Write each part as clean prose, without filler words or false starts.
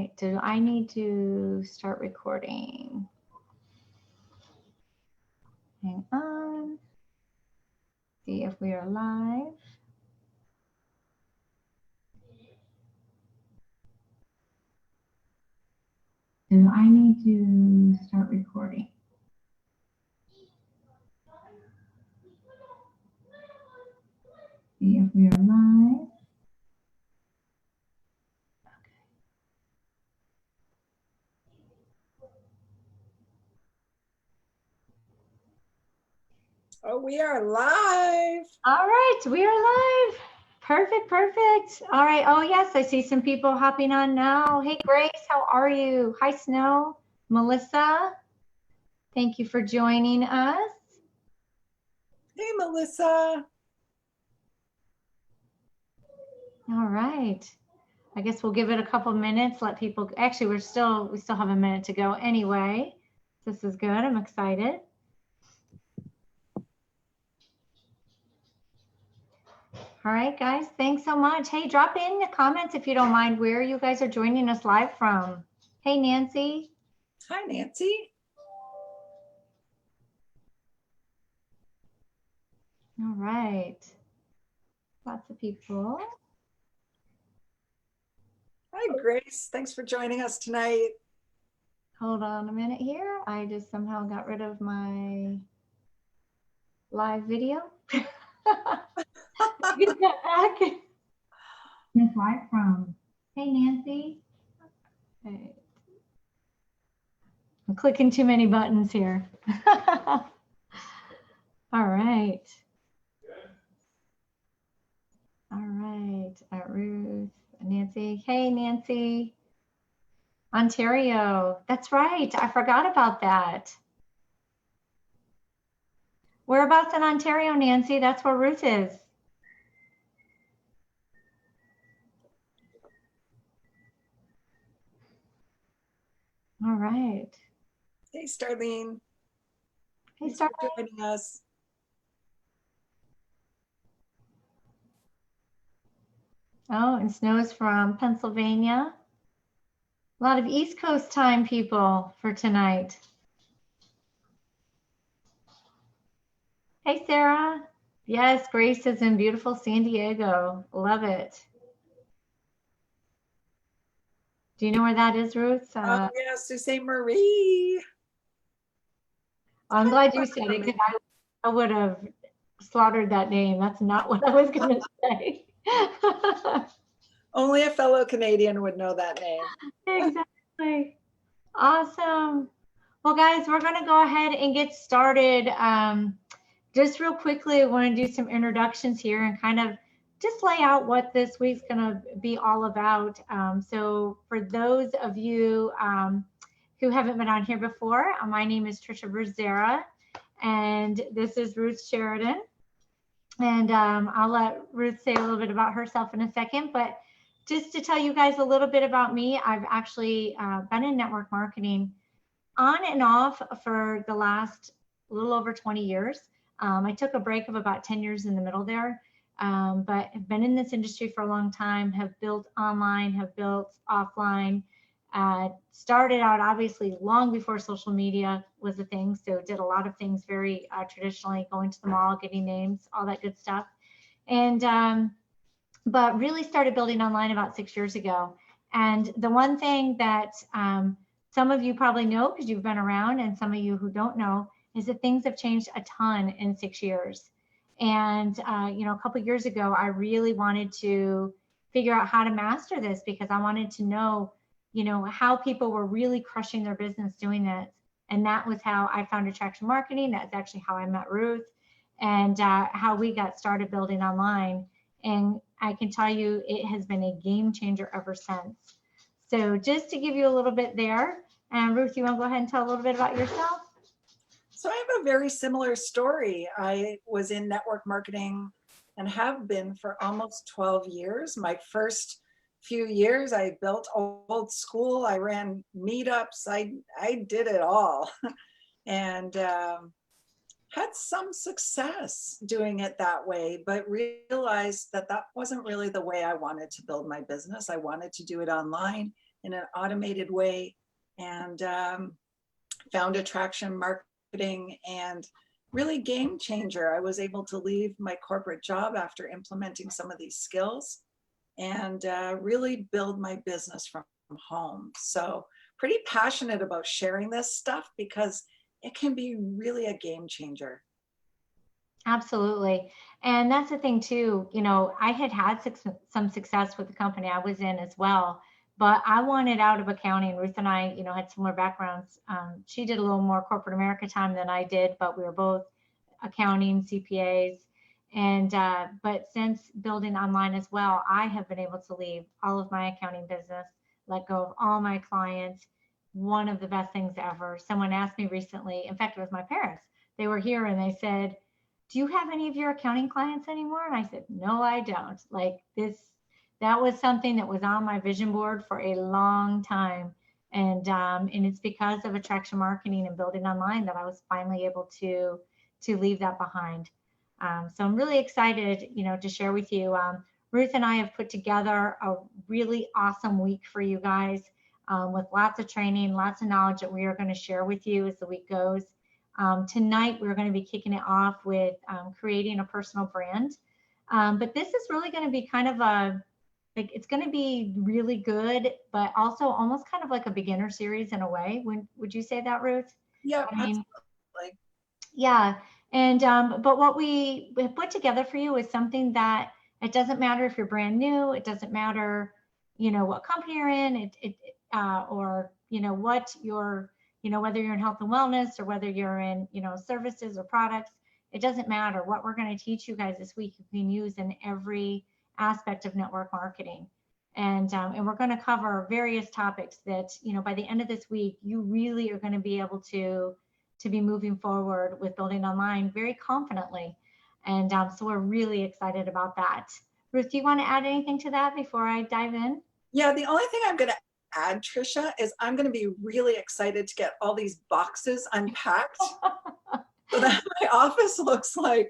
right, do I need to start recording? Hang on. See if we are live. Do I need to start recording? See if we are live. Oh, we are live. All right, we are live. Perfect, perfect. All right. Oh, yes, I see some people hopping on now. Hey, Grace, how are you? Hi, Snow. Melissa, thank you for joining us. Hey, Melissa. All right. I guess we'll give it a couple minutes, let people, actually, we still have a minute to go anyway. This is good. I'm excited. All right, guys, thanks so much. Hey, drop in the comments if you don't mind where you guys are joining us live from. Hey, Nancy. Hi, Nancy. All right. Lots of people. Hi, Grace. Thanks for joining us tonight. Hold on a minute here. I just somehow got rid of my live video. Get that back. That's live from. Hey, Nancy. Hey. I'm clicking too many buttons here. All right. All right. Ruth, Nancy. Hey, Nancy. Ontario. That's right. I forgot about that. Whereabouts in Ontario, Nancy? That's where Ruth is. All right. Hey, Starlene. Hey, Thanks for joining us. Oh, and Snow's from Pennsylvania. A lot of East Coast time people for tonight. Hey, Sarah. Yes, Grace is in beautiful San Diego. Love it. Do you know where that is, Ruth? Oh, yeah, Sault Ste. Marie. I'm glad you said it because I would have slaughtered that name. That's not what I was going to say. Only a fellow Canadian would know that name. Exactly. Awesome. Well, guys, we're going to go ahead and get started. Just real quickly, I want to do some introductions here and kind of just lay out what this week's going to be all about. So for those of you who haven't been on here before, my name is Trisha Berzera, and this is Ruth Sheridan. And I'll let Ruth say a little bit about herself in a second, but just to tell you guys a little bit about me, I've actually been in network marketing on and off for the last little over 20 years. I took a break of about 10 years in the middle there, but have been in this industry for a long time, have built online, have built offline, started out obviously long before social media was a thing. So did a lot of things very traditionally, going to the mall, getting names, all that good stuff. And but really started building online about 6 years ago. And the one thing that some of you probably know because you've been around, and some of you who don't know, is that things have changed a ton in 6 years. And you know, a couple of years ago, I really wanted to figure out how to master this because I wanted to know, you know, how people were really crushing their business doing this. And that was how I found Attraction Marketing. That's actually how I met Ruth, and how we got started building online. And I can tell you it has been a game changer ever since. So just to give you a little bit there, and Ruth, you want to go ahead and tell a little bit about yourself? So I have a very similar story. I was in network marketing and have been for almost 12 years. My first few years, I built old school. I ran meetups. I did it all. And had some success doing it that way, but realized that that wasn't really the way I wanted to build my business. I wanted to do it online in an automated way, and found attraction marketing, and really game changer. I was able to leave my corporate job after implementing some of these skills and really build my business from home. So pretty passionate about sharing this stuff because it can be really a game changer. Absolutely. And that's the thing too, you know, I had some success with the company I was in as well, but I wanted out of accounting. Ruth and I, you know, had similar backgrounds. She did a little more corporate America time than I did, but we were both accounting CPAs. And, but since building online as well, I have been able to leave all of my accounting business, let go of all my clients. One of the best things ever. Someone asked me recently, in fact, it was my parents. They were here and they said, do you have any of your accounting clients anymore? And I said, no, I don't. Like this, that was something that was on my vision board for a long time. And it's because of attraction marketing and building online that I was finally able to leave that behind. So I'm really excited, you know, to share with you. Ruth and I have put together a really awesome week for you guys with lots of training, lots of knowledge that we are going to share with you as the week goes. Tonight, we're going to be kicking it off with creating a personal brand. But this is really going to be kind of like, it's going to be really good, but also almost kind of like a beginner series in a way. Would you say that, Ruth? Yeah, I mean, absolutely. yeah. And, but what we put together for you is something that it doesn't matter if you're brand new, it doesn't matter, you know, what company you're in, or, you know, what you're, you know, whether you're in health and wellness or whether you're in, you know, services or products, it doesn't matter. What we're going to teach you guys this week, you can use in every aspect of network marketing. And we're going to cover various topics that, you know, by the end of this week, you really are going to be able to be moving forward with building online very confidently. And so we're really excited about that. Ruth, do you want to add anything to that before I dive in? Yeah, the only thing I'm going to add, Trisha, is I'm going to be really excited to get all these boxes unpacked so that my office looks like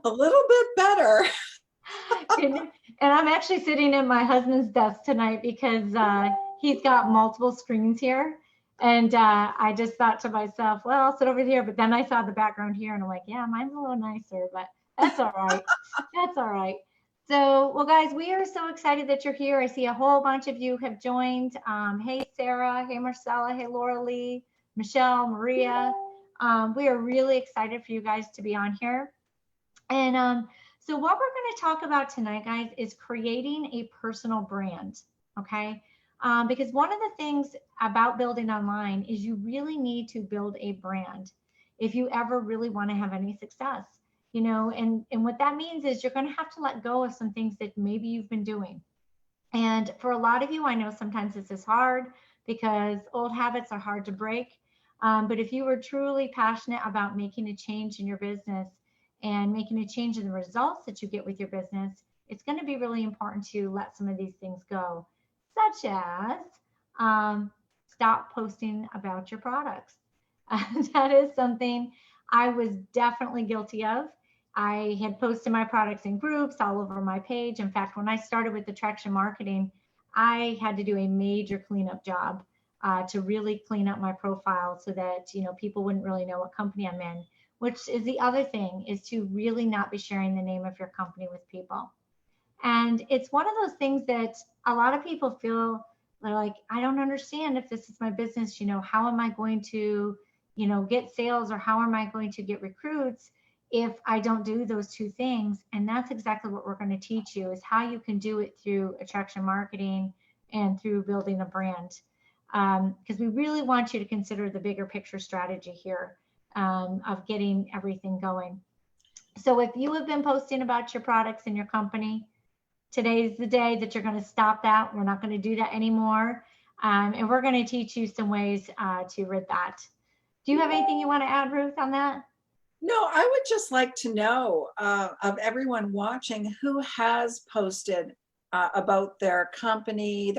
a little bit better. And I'm actually sitting at my husband's desk tonight because he's got multiple screens here. And I just thought to myself, well, I'll sit over here. But then I saw the background here and I'm like, yeah, mine's a little nicer, but that's all right. That's all right. So, well, guys, we are so excited that you're here. I see a whole bunch of you have joined. Hey, Sarah. Hey, Marcella. Hey, Laura Lee, Michelle, Maria. We are really excited for you guys to be on here. And so what we're going to talk about tonight, guys, is creating a personal brand, okay? Because one of the things about building online is you really need to build a brand if you ever really want to have any success, you know, and what that means is you're going to have to let go of some things that maybe you've been doing. And for a lot of you, I know sometimes this is hard because old habits are hard to break. But if you are truly passionate about making a change in your business, and making a change in the results that you get with your business, it's going to be really important to let some of these things go, such as stop posting about your products. That is something I was definitely guilty of. I had posted my products in groups all over my page. In fact, when I started with attraction marketing, I had to do a major cleanup job to really clean up my profile so that, you know, people wouldn't really know what company I'm in. Which is the other thing, is to really not be sharing the name of your company with people. And it's one of those things that a lot of people feel like, I don't understand if this is my business, you know, how am I going to, you know, get sales, or how am I going to get recruits if I don't do those two things? And that's exactly what we're going to teach you, is how you can do it through attraction marketing and through building a brand. Because we really want you to consider the bigger picture strategy here. Of getting everything going. So if you have been posting about your products in your company, today's the day that you're going to stop that. We're not going to do that anymore. And we're going to teach you some ways to rid that. Do you have anything you want to add, Ruth, on that? No, I would just like to know of everyone watching who has posted about their company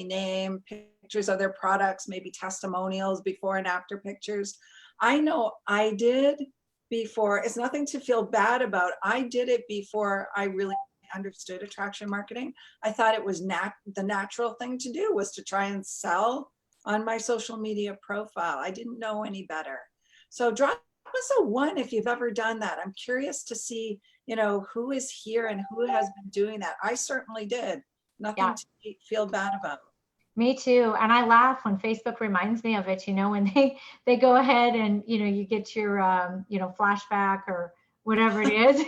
name, pictures of their products, maybe testimonials, before and after pictures. I know I did before. It's nothing to feel bad about. I did it before I really understood attraction marketing. I thought it was the natural thing to do was to try and sell on my social media profile. I didn't know any better. So drop us a 1 if you've ever done that. I'm curious to see, who is here and who has been doing that. I certainly did. Nothing Yeah. to feel bad about. Me too. And I laugh when Facebook reminds me of it, when they go ahead and, you get your, flashback or whatever it is.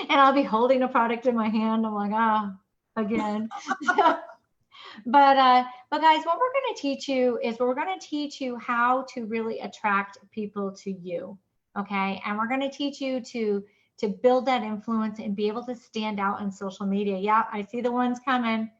And I'll be holding a product in my hand. I'm like, oh, again. But guys, what we're going to teach you is we're going to teach you how to really attract people to you. Okay. And we're going to teach you to build that influence and be able to stand out on social media. Yeah, I see the ones coming.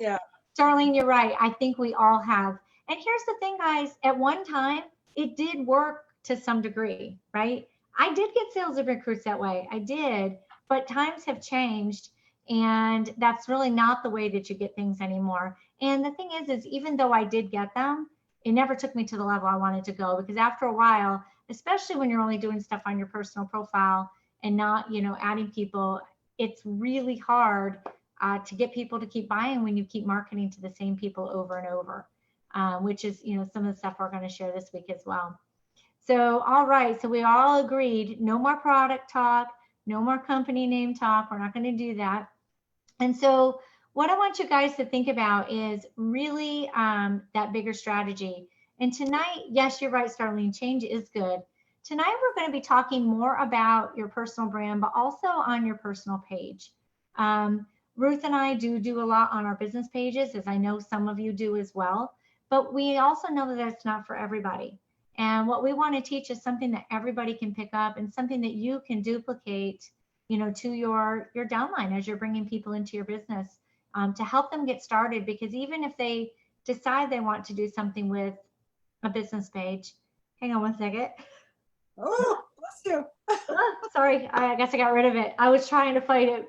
Yeah. Darlene, you're right. I think we all have. And here's the thing, guys. At one time, it did work to some degree, right? I did get sales and recruits that way. I did. But times have changed. And that's really not the way that you get things anymore. And the thing is even though I did get them, it never took me to the level I wanted to go. Because after a while, especially when you're only doing stuff on your personal profile and not, adding people, it's really hard to get people to keep buying when you keep marketing to the same people over and over, which is, some of the stuff we're going to share this week as well. So, all right. So we all agreed, no more product talk, no more company name talk. We're not going to do that. And so what I want you guys to think about is really that bigger strategy. And tonight, yes, you're right, Starlene, change is good. Tonight, we're going to be talking more about your personal brand, but also on your personal page. Ruth and I do a lot on our business pages, as I know some of you do as well, but we also know that that's not for everybody. And what we want to teach is something that everybody can pick up and something that you can duplicate, to your downline as you're bringing people into your business to help them get started. Because even if they decide they want to do something with a business page, hang on one second. Oh, bless you. Oh, sorry, I guess I got rid of it. I was trying to fight it.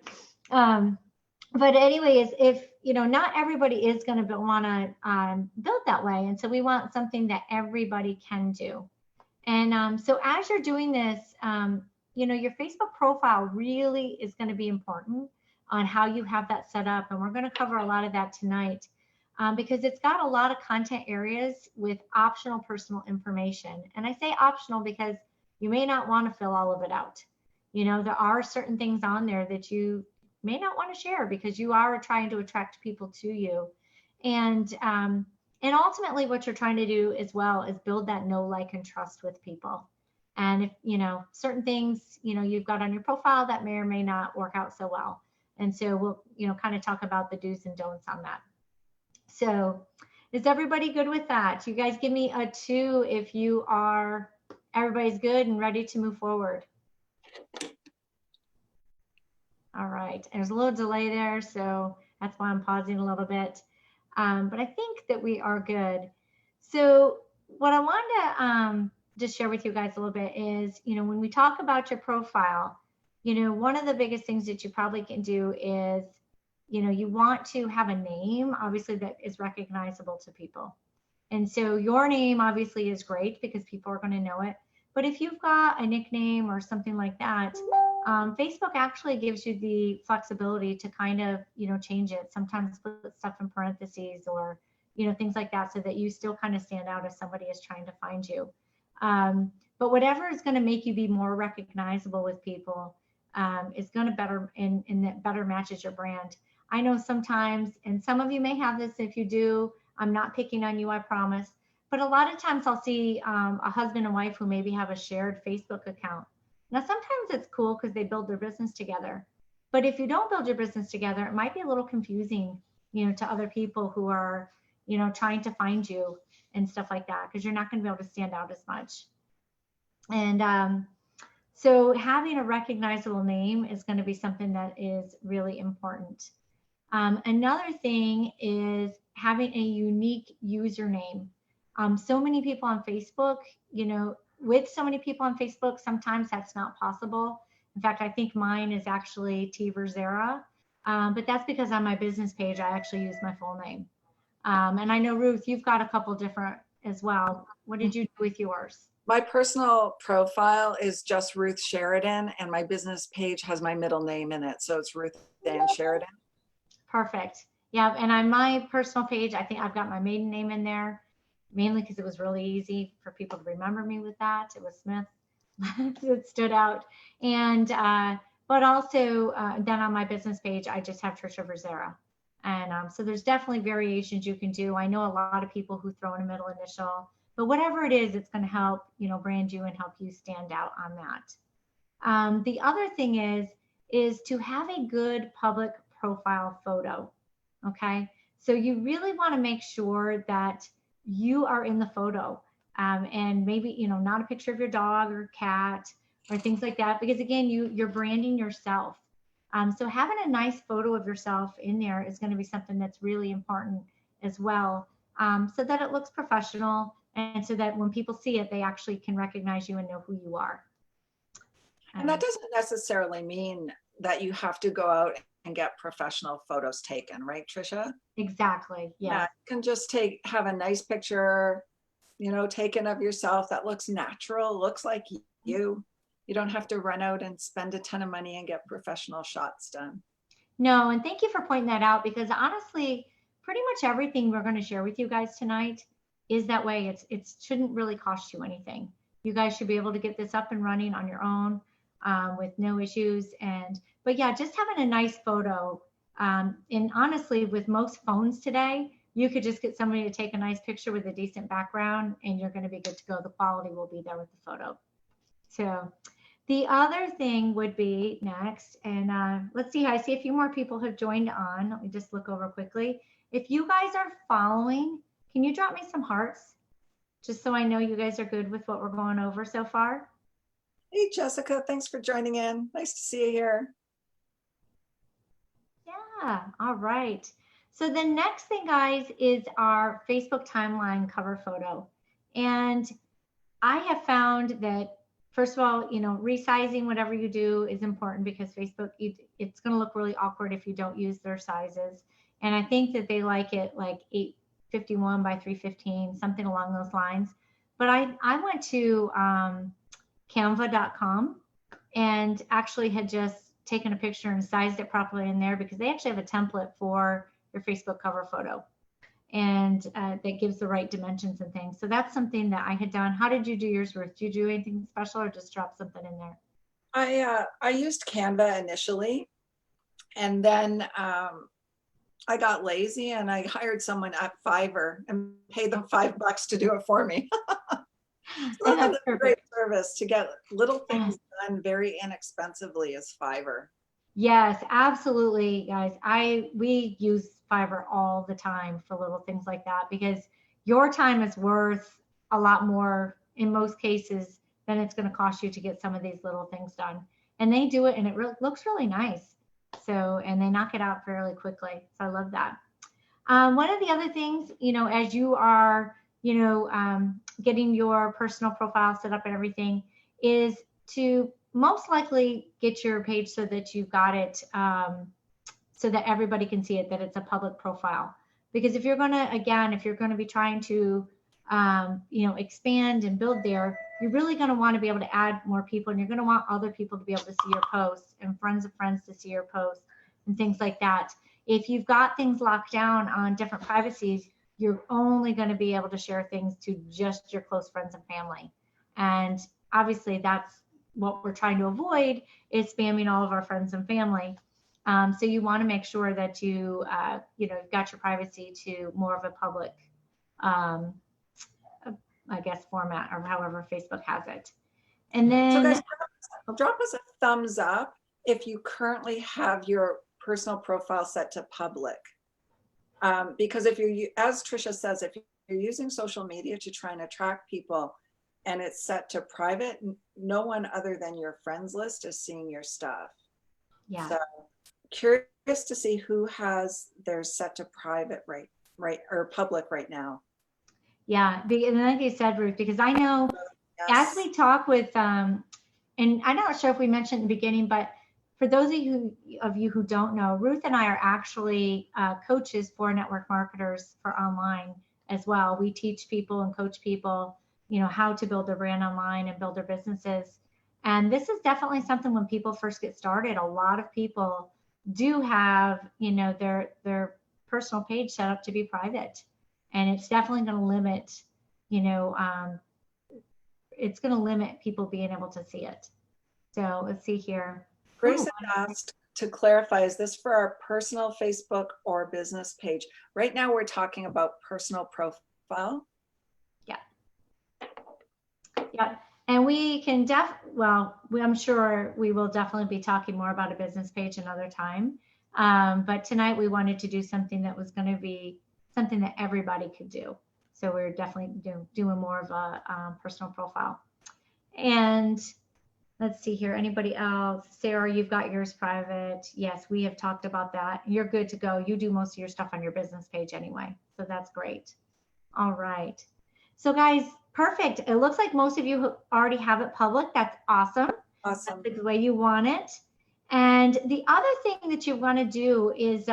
But anyways, if, not everybody is going to want to build that way. And so we want something that everybody can do. And so as you're doing this, your Facebook profile really is going to be important on how you have that set up. And we're going to cover a lot of that tonight because it's got a lot of content areas with optional personal information. And I say optional because you may not want to fill all of it out. There are certain things on there that you may not want to share because you are trying to attract people to you. And ultimately what you're trying to do as well is build that know, like, and trust with people. And if, certain things, you've got on your profile that may or may not work out so well. And so we'll, kind of talk about the do's and don'ts on that. So is everybody good with that? You guys give me a 2 if everybody's good and ready to move forward. All right, there's a little delay there, so that's why I'm pausing a little bit. But I think that we are good. So what I wanted to just share with you guys a little bit is, when we talk about your profile, one of the biggest things that you probably can do is, you want to have a name, obviously, that is recognizable to people. And so your name obviously is great because people are going to know it. But if you've got a nickname or something like that, Facebook actually gives you the flexibility to kind of, change it. Sometimes put stuff in parentheses or, things like that so that you still kind of stand out as somebody is trying to find you. But whatever is going to make you be more recognizable with people is going to better and that better matches your brand. I know sometimes, and some of you may have this, if you do, I'm not picking on you, I promise. But a lot of times I'll see a husband and wife who maybe have a shared Facebook account. Now, sometimes it's cool because they build their business together. But if you don't build your business together, it might be a little confusing, to other people who are, trying to find you and stuff like that, because you're not going to be able to stand out as much. And so having a recognizable name is going to be something that is really important. Another thing is having a unique username. So many people on Facebook, with so many people on Facebook, sometimes that's not possible. In fact, I think mine is actually T Verzera, but that's because on my business page, I actually use my full name. And I know, Ruth, you've got a couple different as well. What did you do with yours? My personal profile is just Ruth Sheridan, and my business page has my middle name in it. So it's Ruth Ann Sheridan. Perfect. Yeah, and on my personal page, I think I've got my maiden name in there, mainly because it was really easy for people to remember me with that. It was Smith. It stood out. And but also then on my business page, I just have Trisha Verzera. And so there's definitely variations you can do. I know a lot of people who throw in a middle initial, but whatever it is, it's going to help, brand you and help you stand out on that. The other thing is to have a good public profile photo. Okay, so you really want to make sure that you are in the photo, and maybe not a picture of your dog or cat or things like that, because again, you're branding yourself. So having a nice photo of yourself in there is going to be something that's really important as well, so that it looks professional and so that when people see it, they actually can recognize you and know who you are. And that doesn't necessarily mean that you have to go out and get professional photos taken, right, Trisha? Exactly. Yes. Yeah, you can just have a nice picture, taken of yourself that looks natural, looks like you. You don't have to run out and spend a ton of money and get professional shots done. No, and thank you for pointing that out, because honestly, pretty much everything we're going to share with you guys tonight is that way. It shouldn't really cost you anything. You guys should be able to get this up and running on your own, with no issues. But yeah, just having a nice photo. And honestly, with most phones today, you could just get somebody to take a nice picture with a decent background and you're going to be good to go. The quality will be there with the photo. So the other thing would be next, and let's see, I see a few more people have joined on. Let me just look over quickly. If you guys are following, can you drop me some hearts? Just so I know you guys are good with what we're going over so far. Hey, Jessica, thanks for joining in. Nice to see you here. Yeah, all right. So the next thing, guys, is our Facebook timeline cover photo. And I have found that, first of all, resizing whatever you do is important, because Facebook, it's going to look really awkward if you don't use their sizes. And I think that they like it like 851 by 315, something along those lines. But I went to canva.com and actually had just taken a picture and sized it properly in there, because they actually have a template for your Facebook cover photo. And that gives the right dimensions and things. So that's something that I had done. How did you do yours, Ruth? Did you do anything special or just drop something in there? I used Canva initially, and then I got lazy and I hired someone at Fiverr and paid them $5 to do it for me. So that's a great service to get little things done very inexpensively is Fiverr. Yes, absolutely, guys. We use Fiverr all the time for little things like that, because your time is worth a lot more in most cases than it's going to cost you to get some of these little things done. And they do it, and it looks really nice. So, and they knock it out fairly quickly. So I love that. One of the other things, as you are, getting your personal profile set up and everything, is to most likely get your page so that you've got it, so that everybody can see it, that it's a public profile. Because if you're going to be trying to, expand and build there, you're really going to want to be able to add more people, and you're going to want other people to be able to see your posts and friends of friends to see your posts and things like that. If you've got things locked down on different privacies, you're only going to be able to share things to just your close friends and family. And obviously that's what we're trying to avoid, is spamming all of our friends and family. So you want to make sure that you've got your privacy to more of a public, I guess, format, or however Facebook has it. And then, so guys, drop us a thumbs up if you currently have your personal profile set to public. Because if you're, as Trisha says, if you're using social media to try and attract people and it's set to private, no one other than your friends list is seeing your stuff. yeah. So curious to see who has theirs set to private right or public right now. Yeah, and like you said, Ruth, because I know, yes, as we talk with, and I'm not sure if we mentioned in the beginning, but for those of you who don't know, Ruth and I are actually coaches for network marketers for online as well. We teach people and coach people, how to build their brand online and build their businesses. And this is definitely something when people first get started, a lot of people do have, their personal page set up to be private. And it's definitely going to limit, it's going to limit people being able to see it. So let's see here. Grace had asked to clarify, is this for our personal Facebook or business page? Right now we're talking about personal profile. Yeah. Yeah. And we can I'm sure we will definitely be talking more about a business page another time. But tonight we wanted to do something that was going to be something that everybody could do. So we're definitely doing more of a personal profile. And let's see here. Anybody else? Sarah, you've got yours private. Yes, we have talked about that. You're good to go. You do most of your stuff on your business page anyway. So that's great. All right. So guys, perfect. It looks like most of you already have it public. That's awesome. Awesome. That's the way you want it. And the other thing that you want to do is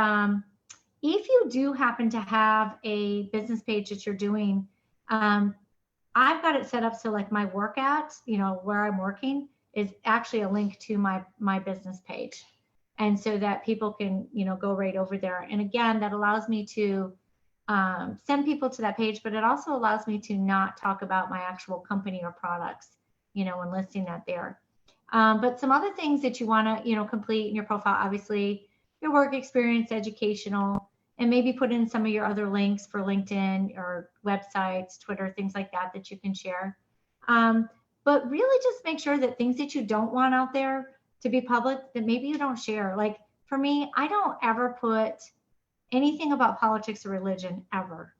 if you do happen to have a business page that you're doing, I've got it set up so like my work at, where I'm working is actually a link to my business page. And so that people can, go right over there. And again, that allows me to send people to that page, but it also allows me to not talk about my actual company or products, when listing that there. But some other things that you want to, complete in your profile, obviously your work experience, educational, and maybe put in some of your other links for LinkedIn or websites, Twitter, things like that that you can share. But really just make sure that things that you don't want out there to be public, that maybe you don't share. Like for me, I don't ever put anything about politics or religion ever.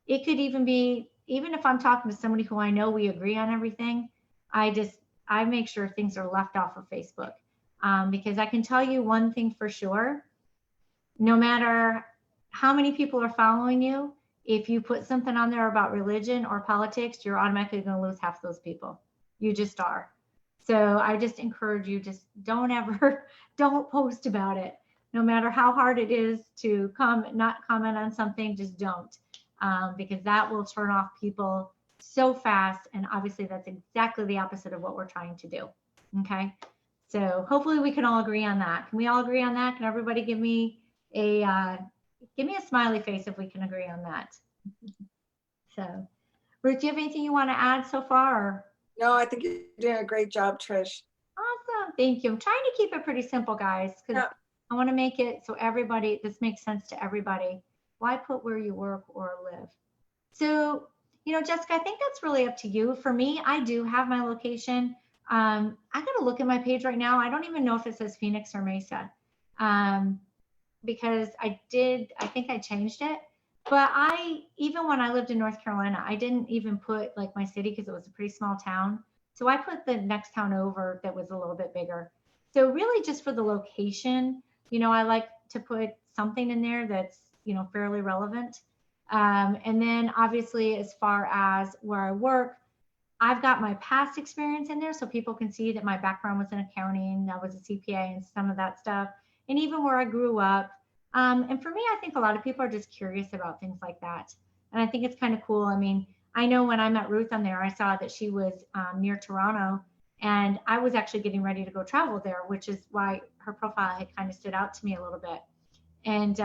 It could even be, even if I'm talking to somebody who I know we agree on everything, I make sure things are left off of Facebook. Because I can tell you one thing for sure, no matter how many people are following you, if you put something on there about religion or politics, you're automatically going to lose half those people. You just are. So I just encourage you, just don't post about it. No matter how hard it is to not comment on something, just don't. Because that will turn off people so fast. And obviously that's exactly the opposite of what we're trying to do. Okay. So hopefully we can all agree on that. Can we all agree on that? Can everybody give me a smiley face if we can agree on that? So Ruth, do you have anything you want to add so far? No, I think you're doing a great job, Trish. Awesome. Thank you. I'm trying to keep it pretty simple, guys, because I want to make it so this makes sense to everybody. Why put where you work or live? So, Jessica, I think that's really up to you. For me, I do have my location. I got to look at my page right now. I don't even know if it says Phoenix or Mesa, because I think I changed it. But even when I lived in North Carolina, I didn't even put like my city because it was a pretty small town. So I put the next town over that was a little bit bigger. So really just for the location, I like to put something in there that's, fairly relevant. And then obviously as far as where I work, I've got my past experience in there so people can see that my background was in accounting, I was a CPA and some of that stuff, and even where I grew up. And for me, I think a lot of people are just curious about things like that. And I think it's kind of cool. I mean, I know when I met Ruth on there, I saw that she was near Toronto, and I was actually getting ready to go travel there, which is why her profile had kind of stood out to me a little bit. And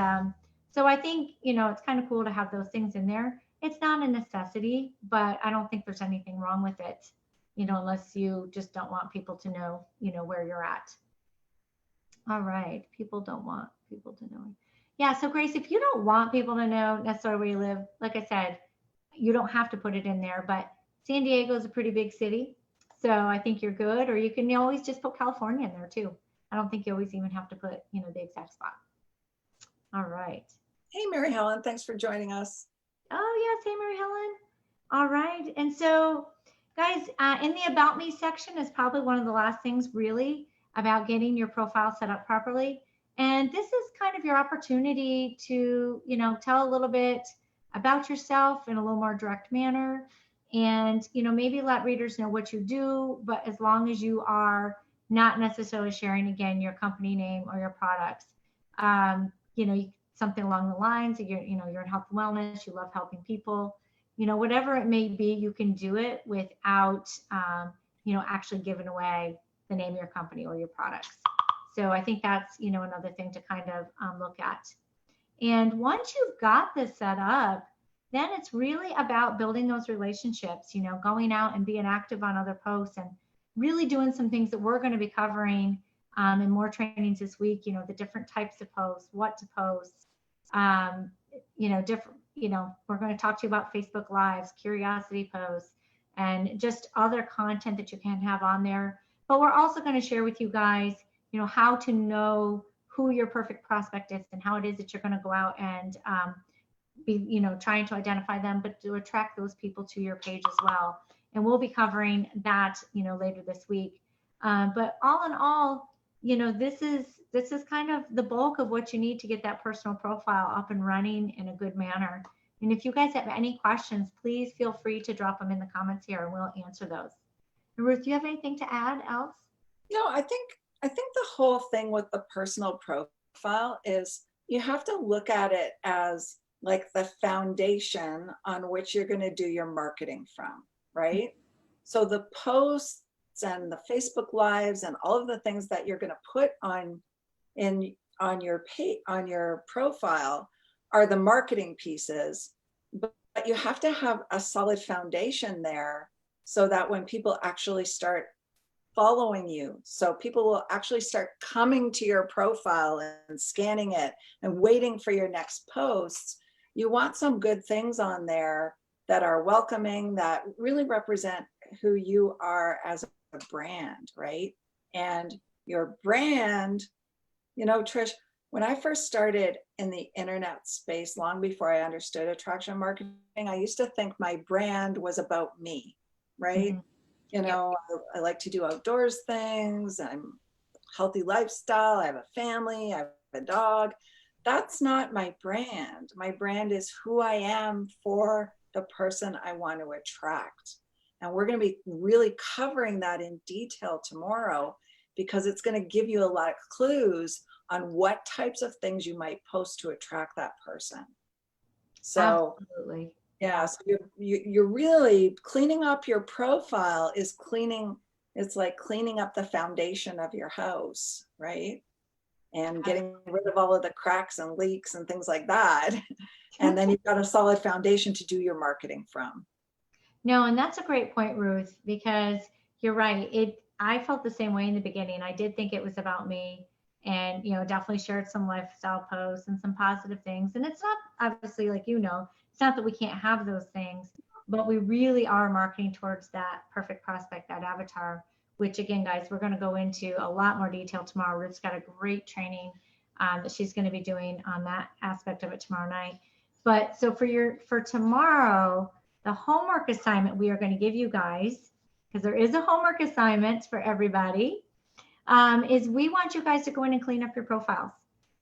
so I think, it's kind of cool to have those things in there. It's not a necessity, but I don't think there's anything wrong with it, unless you just don't want people to know, where you're at. All right. People don't want people to know. Yeah. So Grace, if you don't want people to know necessarily where you live, like I said, you don't have to put it in there, but San Diego is a pretty big city. So I think you're good, or you can always just put California in there too. I don't think you always even have to put, the exact spot. All right. Hey, Mary Helen, thanks for joining us. Oh yes. Hey, Mary Helen. All right. And so guys, in the About Me section is probably one of the last things really about getting your profile set up properly. And this is kind of your opportunity to, tell a little bit about yourself in a little more direct manner, and, maybe let readers know what you do, but as long as you are not necessarily sharing, again, your company name or your products, something along the lines of you're in health and wellness, you love helping people, you know, whatever it may be, you can do it without, you know, actually giving away the name of your company or your products. So I think that's, you know, another thing to kind of look at. And once you've got this set up, then it's really about building those relationships, you know, going out and being active on other posts and really doing some things that we're going to be covering in more trainings this week, you know, the different types of posts, what to post, you know, different, you know, we're going to talk to you about Facebook Lives, curiosity posts, and just other content that you can have on there. But we're also going to share with you guys, you know, how to know who your perfect prospect is and how it is that you're going to go out and be, you know, trying to identify them, but to attract those people to your page as well. And we'll be covering that, you know, later this week. But all in all, you know, this is kind of the bulk of what you need to get that personal profile up and running in a good manner. And if you guys have any questions, please feel free to drop them in the comments here and we'll answer those. And Ruth, do you have anything to add else? No, I think the whole thing with the personal profile is you have to look at it as like the foundation on which you're going to do your marketing from, right? So the posts and the Facebook Lives and all of the things that you're going to put on your page, on your profile, are the marketing pieces, but you have to have a solid foundation there so that when people actually start following you, so people will actually start coming to your profile and scanning it and waiting for your next posts, you want some good things on there that are welcoming, that really represent who you are as a brand, right? And your brand, you know, Trish, when I first started in the internet space, long before I understood attraction marketing, I used to think my brand was about me, right? Mm-hmm. You know, I like to do outdoors things. I'm healthy lifestyle. I have a family. I have a dog. That's not my brand. My brand is who I am for the person I want to attract. And we're going to be really covering that in detail tomorrow, because it's going to give you a lot of clues on what types of things you might post to attract that person. So absolutely. yeah, so you're really cleaning up your profile is it's like cleaning up the foundation of your house, right? And getting rid of all of the cracks and leaks and things like that. And then you've got a solid foundation to do your marketing from. No, and that's a great point, Ruth, because you're right. I felt the same way in the beginning. I did think it was about me, and you know, definitely shared some lifestyle posts and some positive things. And it's not, obviously, like, you know, it's not that we can't have those things, but we really are marketing towards that perfect prospect, that avatar, which again, guys, we're going to go into a lot more detail tomorrow. Ruth's got a great training that she's going to be doing on that aspect of it tomorrow night. But so for tomorrow, the homework assignment we are going to give you guys, because there is a homework assignment for everybody, is we want you guys to go in and clean up your profiles.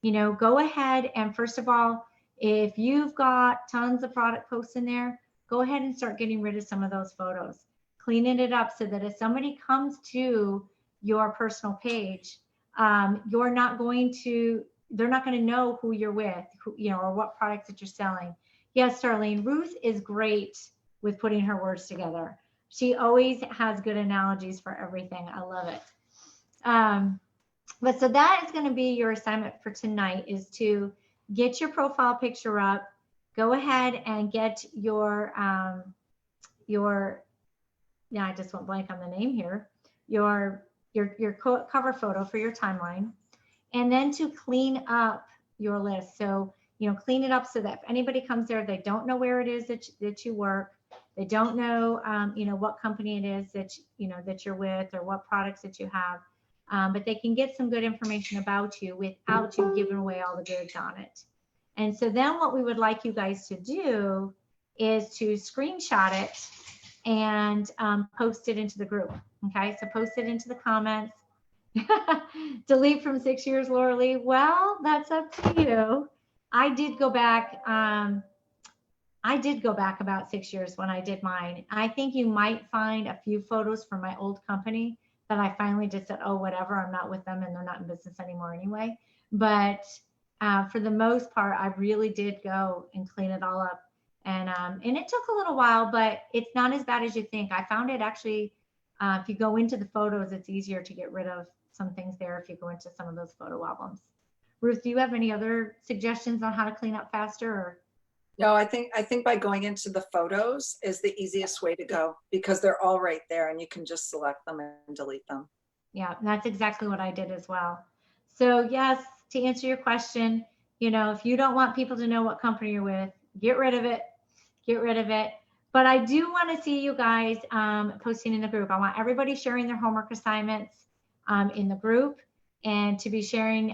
You know, go ahead and first of all, if you've got tons of product posts in there, go ahead and start getting rid of some of those photos, cleaning it up so that if somebody comes to your personal page, they're not going to know who you're with, you know, or what products that you're selling. Yes, Darlene, Ruth is great with putting her words together. She always has good analogies for everything. I love it. But so that is going to be your assignment for tonight, is to get your profile picture up. Go ahead and get your yeah, I just went blank on the name here. Your cover photo for your timeline, and then to clean up your list. So, you know, clean it up so that if anybody comes there, they don't know where it is that you work. They don't know, you know, what company it is that, you know, that you're with or what products that you have. But they can get some good information about you without you giving away all the goods on it. And so then what we would like you guys to do is to screenshot it and post it into the group. Okay, so post it into the comments. Delete from 6 years, Laura Lee. Well, that's up to you. I did go back. I did go back about 6 years when I did mine. I think you might find a few photos from my old company that I finally just said, oh, whatever, I'm not with them and they're not in business anymore anyway. But for the most part, I really did go and clean it all up And it took a little while, but it's not as bad as you think. I found it actually, if you go into the photos, it's easier to get rid of some things there if you go into some of those photo albums. Ruth, do you have any other suggestions on how to clean up faster? Or? No, I think by going into the photos is the easiest way to go, because they're all right there and you can just select them and delete them. Yeah, that's exactly what I did as well. So yes, to answer your question, if you don't want people to know what company you're with, get rid of it. Get rid of it. But I do want to see you guys posting in the group. I want everybody sharing their homework assignments in the group, and to be sharing,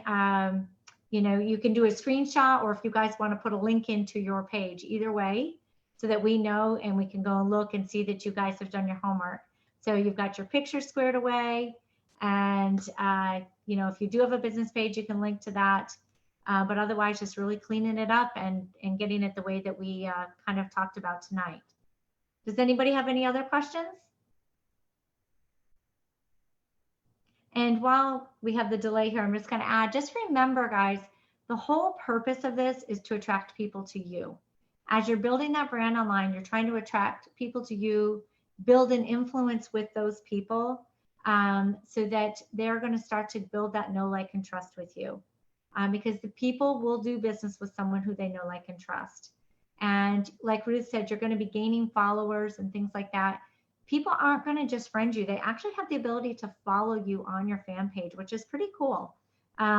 you can do a screenshot, or if you guys want to put a link into your page, either way, so that we know and we can go and look and see that you guys have done your homework. So you've got your picture squared away, and if you do have a business page, you can link to that. But otherwise, just really cleaning it up and getting it the way that we kind of talked about tonight. Does anybody have any other questions? And while we have the delay here, I'm just going to add, just remember, guys, the whole purpose of this is to attract people to you. As you're building that brand online, you're trying to attract people to you, build an influence with those people, so that they're going to start to build that know, like, and trust with you. Because the people will do business with someone who they know, like, and trust. And like Ruth said, you're going to be gaining followers and things like that. People aren't going to just friend you. They actually have the ability to follow you on your fan page, which is pretty cool.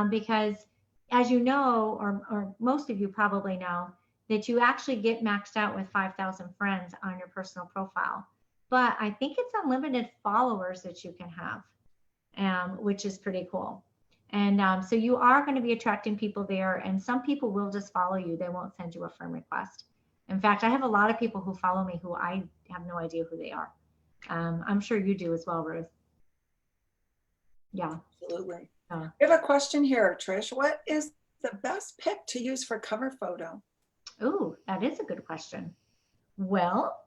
Because as you know, or most of you probably know, that you actually get maxed out with 5,000 friends on your personal profile. But I think it's unlimited followers that you can have, which is pretty cool. And so you are going to be attracting people there, and some people will just follow you. They won't send you a friend request. In fact, I have a lot of people who follow me who I have no idea who they are. I'm sure you do as well, Ruth. Yeah. Absolutely. I have a question here, Trish. What is the best pic to use for cover photo? Oh, that is a good question. Well,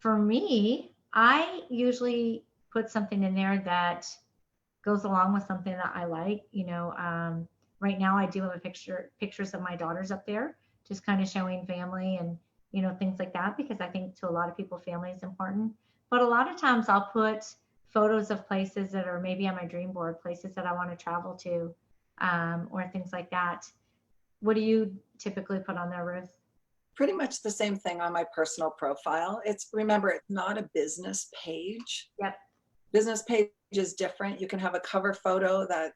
for me, I usually put something in there that goes along with something that I like. Right now I do have pictures of my daughters up there, just kind of showing family and, things like that, because I think to a lot of people, family is important. But a lot of times I'll put photos of places that are maybe on my dream board, places that I want to travel to, or things like that. What do you typically put on there, Ruth? Pretty much the same thing on my personal profile. Remember, it's not a business page. Yep. Business page is different. You can have a cover photo that,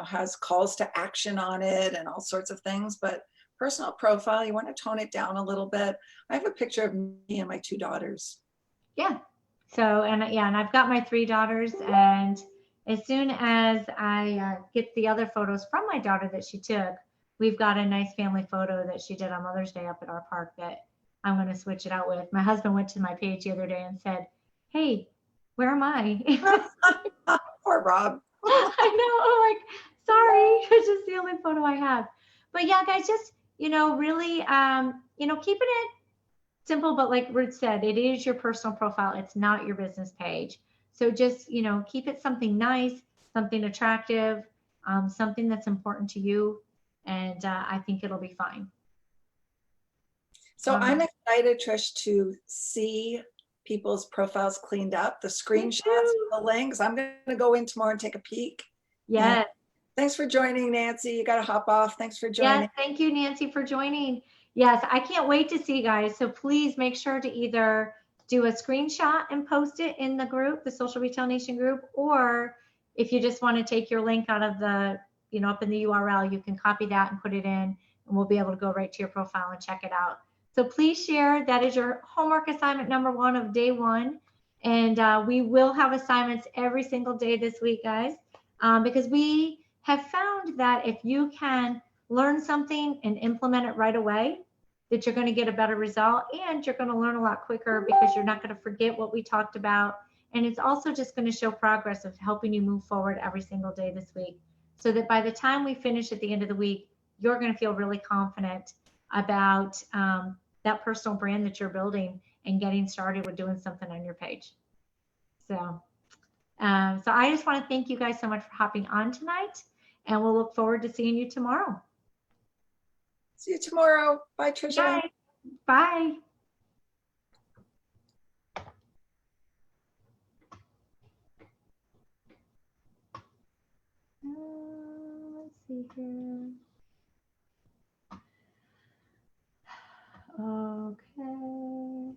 has calls to action on it and all sorts of things, but personal profile, you want to tone it down a little bit. I have a picture of me and my 2 daughters. Yeah. So, and I've got my 3 daughters, and as soon as I get the other photos from my daughter that she took, we've got a nice family photo that she did on Mother's Day up at our park that I'm going to switch it out with. My husband went to my page the other day and said, "Hey, where am I?" Poor Rob. I know. I'm like, sorry, it's just the only photo I have. But yeah, guys, just, really, keeping it simple. But like Ruth said, it is your personal profile. It's not your business page. So just, keep it something nice, something attractive, something that's important to you. And I think it'll be fine. So I'm excited, Trish, to see people's profiles cleaned up, the screenshots, the links. I'm going to go in tomorrow and take a peek. Yeah. Thanks for joining, Nancy. You got to hop off. Thanks for joining. Yes, thank you, Nancy, for joining. Yes, I can't wait to see you guys. So please make sure to either do a screenshot and post it in the group, the Social Retail Nation group, or if you just want to take your link out of the, up in the URL, you can copy that and put it in, and we'll be able to go right to your profile and check it out. So please share. That is your homework assignment number 1 of day 1. And we will have assignments every single day this week, guys, because we have found that if you can learn something and implement it right away, that you're going to get a better result, and you're going to learn a lot quicker because you're not going to forget what we talked about. And it's also just going to show progress of helping you move forward every single day this week, so that by the time we finish at the end of the week, you're going to feel really confident about that personal brand that you're building and getting started with doing something on your page. So I just want to thank you guys so much for hopping on tonight, and we'll look forward to seeing you tomorrow. See you tomorrow. Bye, Tricia. Bye. Bye. here. Okay.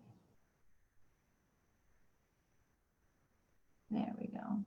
There we go.